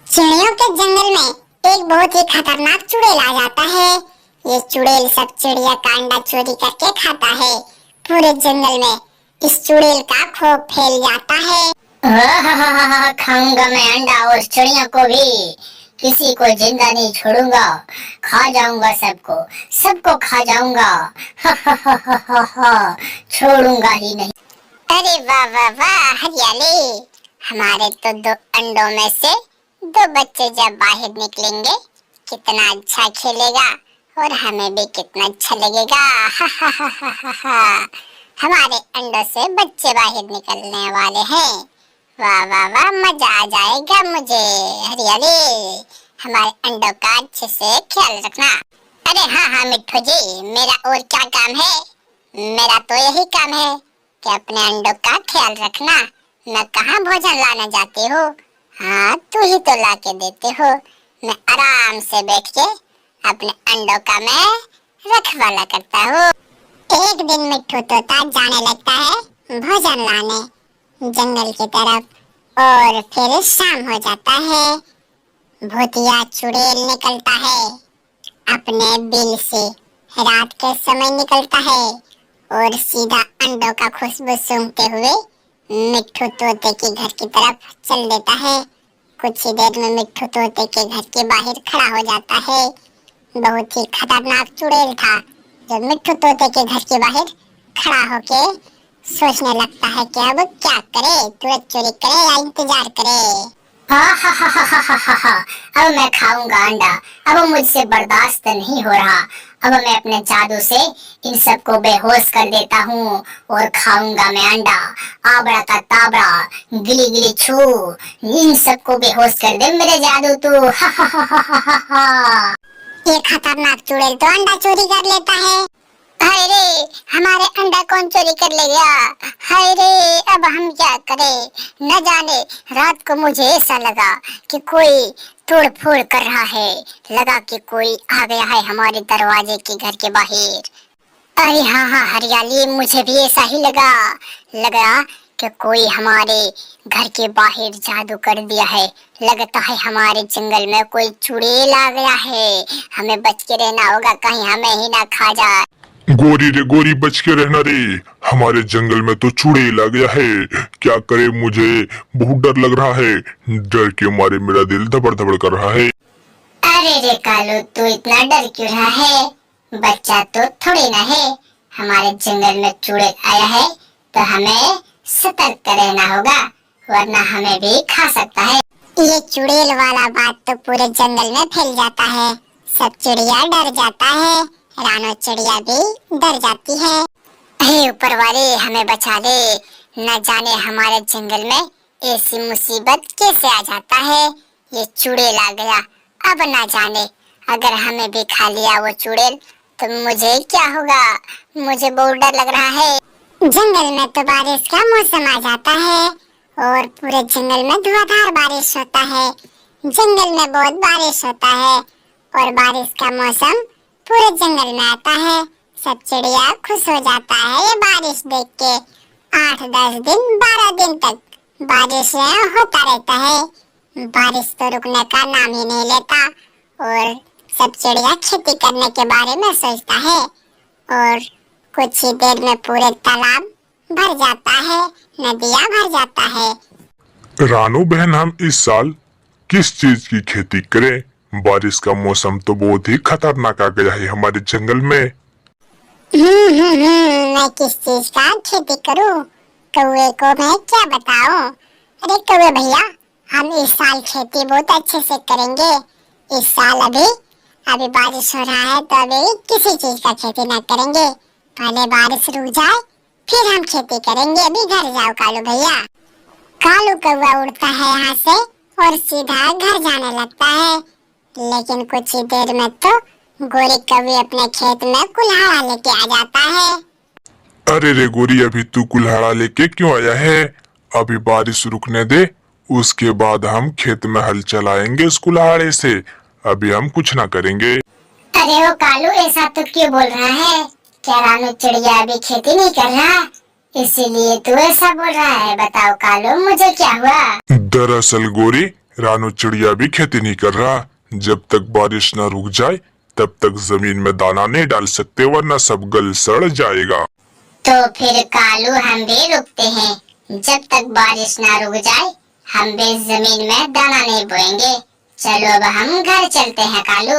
चिड़ियों के जंगल में एक बहुत ही खतरनाक चुड़ैल आ जाता है। ये चुड़ैल सब चिड़िया का अंडा चोरी करके खाता है। पूरे जंगल में इस चुड़ैल का खौफ फैल जाता है। खाऊंगा मैं अंडा उस चिड़िया को भी, किसी को जिंदा नहीं छोड़ूंगा, खा जाऊंगा सबको, सबको खा जाऊंगा। छोड़ूंगा ही नहीं। अरे वाह वाह वाह हरियाली, हमारे तो 2 अंडों में से 2 बच्चे जब बाहर निकलेंगे कितना अच्छा खेलेगा और हमें भी कितना अच्छा लगेगा। हमारे अंडों से बच्चे बाहर निकलने वाले हैं। वाह वाह वाह मजा आ जाएगा मुझे। हरियाली, हमारे अंडों का अच्छे से ख्याल रखना। अरे हाँ मिट्ठू जी, मेरा और क्या काम है? मेरा तो यही काम है कि अपने अंडों का ख्याल रखना। मैं कहाँ भोजन लाने जाती हूँ, हाँ तू ही तो ला के देते हो। मैं आराम से बैठ के अपने अंडों का मैं रखवाला करता हूँ। एक दिन मिट्ठू तोता जाने लगता है भोजन लाने जंगल की तरफ और फिर शाम हो जाता है। भूतिया चुड़ैल निकलता है अपने बिल से, रात के समय निकलता है और सीधा अंडों का खुशबू सूंघते हुए मिट्ठू तोते के घर की तरफ चल देता है। कुछ ही देर में मिट्ठू तोते के घर के बाहर खड़ा हो जाता है। बहुत ही खतरनाक चुड़ैल था जो मिट्ठू तोते के घर के बाहर खड़ा होके सोचने लगता है कि अब क्या करे, तुरंत चोरी करे या इंतजार करे। अब मैं खाऊंगा अंडा, अब मुझसे बर्दाश्त नहीं हो रहा। अब मैं अपने जादू से इन सबको बेहोश कर देता हूँ और खाऊंगा मैं अंडा। आबड़ा का ताबड़ा, गिली गिली छू, इन सबको बेहोश कर दे मेरे जादू तू। ये खतरनाक चुड़ैल तो अंडा चोरी कर लेता है। हाय रे, हमारे अंडा कौन चोरी कर ले गया? हाय रे, अब हम क्या करें? न जाने रात को मुझे ऐसा लगा कि कोई तोड़ फोड़ कर रहा है, लगा कि कोई आ गया है हमारे दरवाजे के घर के बाहर। अरे हाँ हरियाली, मुझे भी ऐसा ही लगा कि कोई हमारे घर के बाहर जादू कर दिया है। लगता है हमारे जंगल में कोई चुड़ैल आ गया है। हमें बच के रहना होगा, कहीं हमें ही ना खा जाए। गोरी रे गोरी, बच के रहना रे, हमारे जंगल में तो चुड़ैल आ गया है। क्या करे, मुझे बहुत डर लग रहा है। डर के मारे मेरा दिल धड़धड़ धड़धड़ कर रहा है। अरे रे कालू, तू इतना डर क्यों रहा है? बच्चा तो थोड़ी ना है। हमारे जंगल में चुड़ैल आया है तो हमें सतर्क रहना होगा, वरना हमें भी खा सकता है। ये चुड़ैल वाला बात तो पूरे जंगल में फैल जाता है। सब चिड़िया डर जाता है, रानो चिड़िया भी डर जाती है। हे ऊपर वाले, हमें बचा ले, न जाने हमारे जंगल में ऐसी मुसीबत कैसे आ जाता है। ये चुड़ैल आ गया, अब न जाने अगर हमें भी खा लिया वो चुड़ैल तो मुझे क्या होगा। मुझे बहुत डर लग रहा है। जंगल में तो बारिश का मौसम आ जाता है और पूरे जंगल में धुआंधार बारिश होता है। जंगल में बहुत बारिश होता है और बारिश का मौसम पूरे जंगल में आता है। सब चिड़िया खुश हो जाता है ये बारिश देख के। 8-10 दिन 12 दिन तक बारिश होता रहता है। बारिश तो रुकने का नाम ही नहीं लेता और सब चिड़िया खेती करने के बारे में सोचता है और कुछ ही देर में पूरे तालाब भर जाता है, नदियाँ भर जाता है। रानू बहन, हम इस साल किस चीज की खेती करें? बारिश का मौसम तो बहुत ही खतरनाक आ गया है हमारे जंगल में। मैं किस चीज का खेती करूं? कौवे को मैं क्या बताऊं? अरे कौवे भैया, हम इस साल खेती बहुत अच्छे से करेंगे। इस साल अभी बारिश हो रहा है तो अभी किसी चीज का खेती ना करेंगे। पहले बारिश रुक जाए फिर हम खेती करेंगे। अभी घर जाओ कालू भैया। कालू कौवा उड़ता है यहाँ से और सीधा घर जाने लगता है। लेकिन कुछ ही देर में तो गोरी कौवे अपने खेत में कुल्हाड़ा लेके आ जाता है। अरे रे गोरी, अभी तू कुल्हाड़ा लेके क्यों आया है? अभी बारिश रुकने दे, उसके बाद हम खेत में हल चलाएंगे इस कुल्हाड़े से। अभी हम कुछ ना करेंगे। अरे वो कालू, ऐसा तो क्यों बोल रहा है? क्या रानू चिड़िया अभी खेती नहीं कर रहा, इसीलिए तू ऐसा बोल रहा है? बताओ कालू, मुझे क्या हुआ? दरअसल गोरी, रानू चिड़िया भी खेती नहीं कर रहा। जब तक बारिश न रुक जाए तब तक जमीन में दाना नहीं डाल सकते, वरना सब गल सड़ जाएगा। तो फिर कालू हम भी रुकते हैं, जब तक बारिश ना रुक जाए हम भी जमीन में दाना नहीं बोएंगे। चलो अब हम घर चलते हैं कालू।